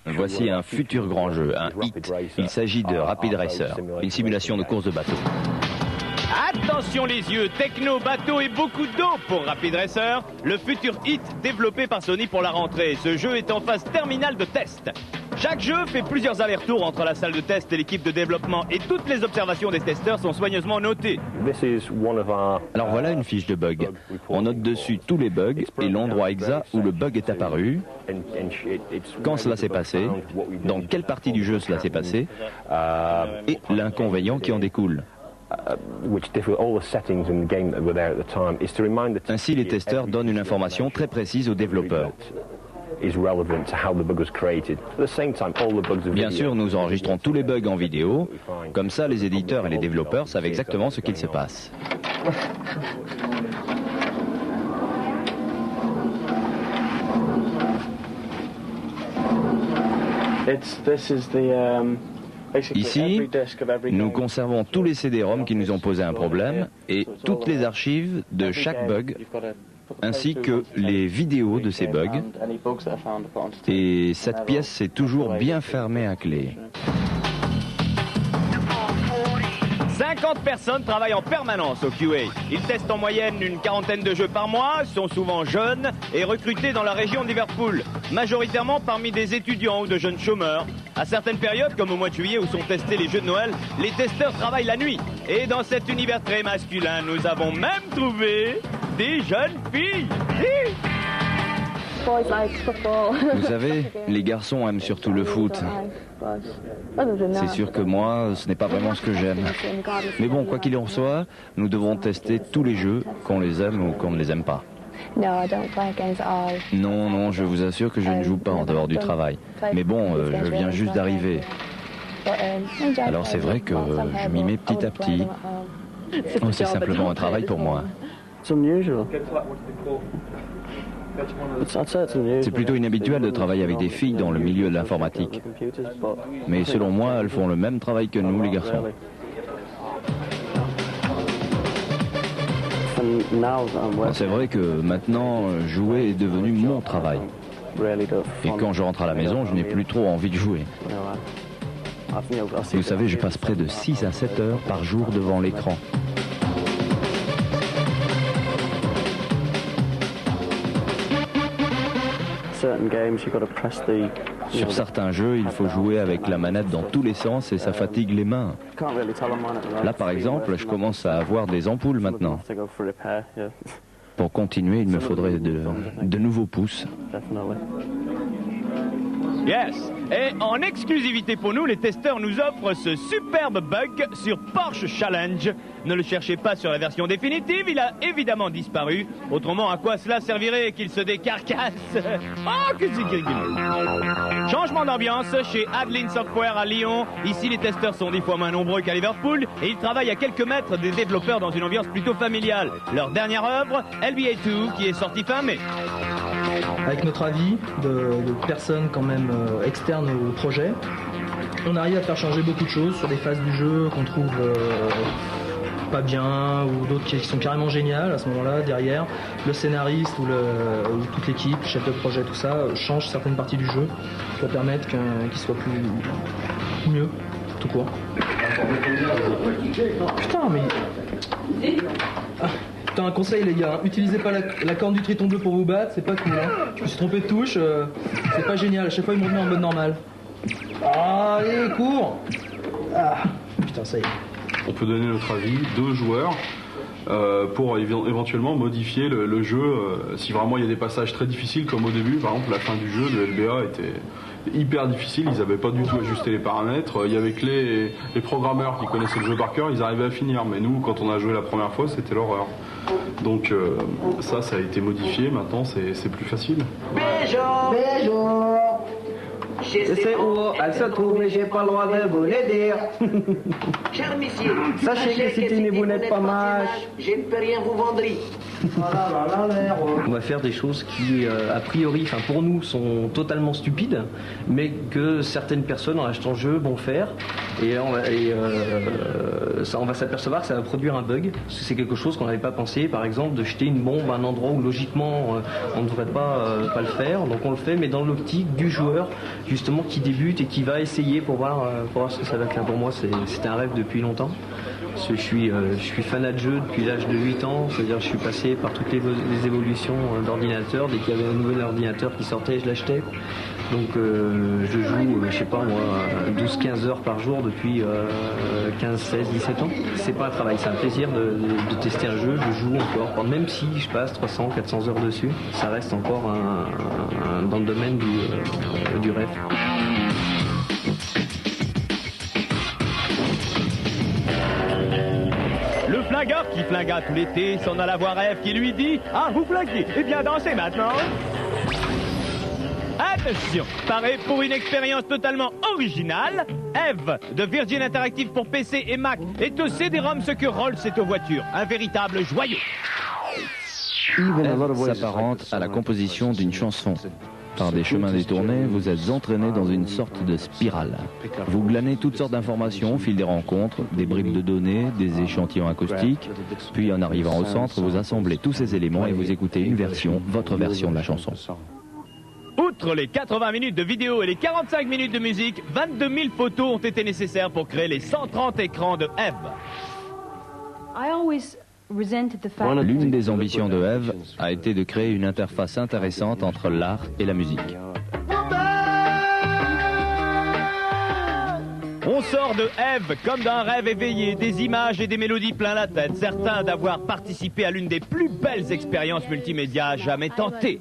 Voici un futur grand jeu, un hit. Il s'agit de Rapid Racer, une simulation de course de bateau. Attention les yeux, techno, bateau et beaucoup d'eau pour Rapid Racer, le futur hit développé par Sony pour la rentrée. Ce jeu est en phase terminale de test. Chaque jeu fait plusieurs allers-retours entre la salle de test et l'équipe de développement et toutes les observations des testeurs sont soigneusement notées. Alors voilà une fiche de bug. On note dessus tous les bugs et l'endroit exact où le bug est apparu, quand cela s'est passé, dans quelle partie du jeu cela s'est passé et l'inconvénient qui en découle. Ainsi, les testeurs donnent une information très précise aux développeurs. Bien sûr, nous enregistrons tous les bugs en vidéo. Comme ça, les éditeurs et les développeurs savent exactement ce qu'il se passe. Ici, nous conservons tous les CD-ROM qui nous ont posé un problème et toutes les archives de chaque bug, ainsi que les vidéos de ces bugs. Et cette pièce est toujours bien fermée à clé. 50 personnes travaillent en permanence au QA. Ils testent en moyenne une quarantaine de jeux par mois, sont souvent jeunes et recrutés dans la région de Liverpool, majoritairement parmi des étudiants ou de jeunes chômeurs. À certaines périodes, comme au mois de juillet où sont testés les jeux de Noël, les testeurs travaillent la nuit. Et dans cet univers très masculin, nous avons même trouvé des jeunes filles. Vous savez, les garçons aiment surtout le foot. C'est sûr que moi, ce n'est pas vraiment ce que j'aime. Mais bon, quoi qu'il en soit, nous devons tester tous les jeux, qu'on les aime ou qu'on ne les aime pas. Non, non, je vous assure que je ne joue pas en dehors du travail. Mais bon, je viens juste d'arriver. Alors c'est vrai que je m'y mets petit à petit. C'est simplement un travail pour moi. C'est plutôt inhabituel de travailler avec des filles dans le milieu de l'informatique. Mais selon moi, elles font le même travail que nous, les garçons. C'est vrai que maintenant, jouer est devenu mon travail. Et quand je rentre à la maison, je n'ai plus trop envie de jouer. Vous savez, je passe près de 6 à 7 heures par jour devant l'écran. Sur certains jeux, il faut jouer avec la manette dans tous les sens et ça fatigue les mains. Là, par exemple, je commence à avoir des ampoules maintenant. Pour continuer, il me faudrait de nouveaux pouces. Yes. Et en exclusivité pour nous, les testeurs nous offrent ce superbe bug sur Porsche Challenge. Ne le cherchez pas sur la version définitive, il a évidemment disparu. Autrement, à quoi cela servirait qu'il se décarcasse? Oh, que c'est rigolo. Changement d'ambiance chez Adeline Software à Lyon. Ici, les testeurs sont 10 fois moins nombreux qu'à Liverpool et ils travaillent à quelques mètres des développeurs dans une ambiance plutôt familiale. Leur dernière œuvre, LBA 2, qui est sortie fin mai. Avec notre avis de personnes quand même externes au projet, on arrive à faire changer beaucoup de choses sur des phases du jeu qu'on trouve pas bien ou d'autres qui sont carrément géniales. À ce moment-là, derrière, le scénariste ou toute l'équipe, le chef de projet, tout ça, change certaines parties du jeu pour permettre qu'il soit mieux, tout court. Putain, mais... Putain, un conseil les gars, utilisez pas la corne du triton bleu pour vous battre, c'est pas cool hein. Je me suis trompé de touche, c'est pas génial, à chaque fois ils me remettent en mode normal. Ah, allez, cours. Ah, putain, ça y est. On peut donner notre avis, 2 joueurs, pour éventuellement modifier le jeu, si vraiment il y a des passages très difficiles comme au début, par exemple la fin du jeu de LBA était hyper difficile, ils n'avaient pas du tout ajusté les paramètres, il y avait que les programmeurs qui connaissaient le jeu par cœur, ils arrivaient à finir, mais nous quand on a joué la première fois c'était l'horreur. Donc ça a été modifié, maintenant c'est plus facile. Bonjour. Je sais où elle se trouve, mais j'ai pas le droit de vous le dire. Cher messieurs, sachez que si vous n'êtes pas mâche, je ne peux rien vous vendre. On va faire des choses qui, a priori, enfin pour nous, sont totalement stupides, mais que certaines personnes en achetant le jeu vont faire. Et on va s'apercevoir que ça va produire un bug. C'est quelque chose qu'on n'avait pas pensé, par exemple, de jeter une bombe à un endroit où logiquement on ne devrait pas le faire. Donc on le fait, mais dans l'optique du joueur justement qui débute et qui va essayer pour voir ce que ça va faire. Pour moi, c'était un rêve depuis longtemps. Je suis fanat de jeu depuis l'âge de 8 ans, c'est-à-dire je suis passé par toutes les évolutions d'ordinateur. Dès qu'il y avait un nouvel ordinateur qui sortait, je l'achetais. Donc je joue, je sais pas moi, 12-15 heures par jour depuis 15, 16, 17 ans. C'est pas un travail, c'est un plaisir de tester un jeu, je joue encore. Même si je passe 300, 400 heures dessus, ça reste encore dans le domaine du rêve. Le flingueur qui flingua tout l'été s'en alla voir Eve qui lui dit « Ah, vous flinguez, eh bien dansez maintenant !» Attention, paré pour une expérience totalement originale, Eve de Virgin Interactive pour PC et Mac est au CD-ROM ce que Rolls est aux voitures, un véritable joyau. Eve s'apparente à la composition d'une chanson. Par des chemins détournés, vous êtes entraîné dans une sorte de spirale. Vous glanez toutes sortes d'informations au fil des rencontres, des bribes de données, des échantillons acoustiques, puis en arrivant au centre, vous assemblez tous ces éléments et vous écoutez une version, votre version de la chanson. Outre les 80 minutes de vidéo et les 45 minutes de musique, 22 000 photos ont été nécessaires pour créer les 130 écrans de Eve. L'une des ambitions de Eve a été de créer une interface intéressante entre l'art et la musique. On sort de Eve comme d'un rêve éveillé, des images et des mélodies plein la tête, certains d'avoir participé à l'une des plus belles expériences multimédia jamais tentées.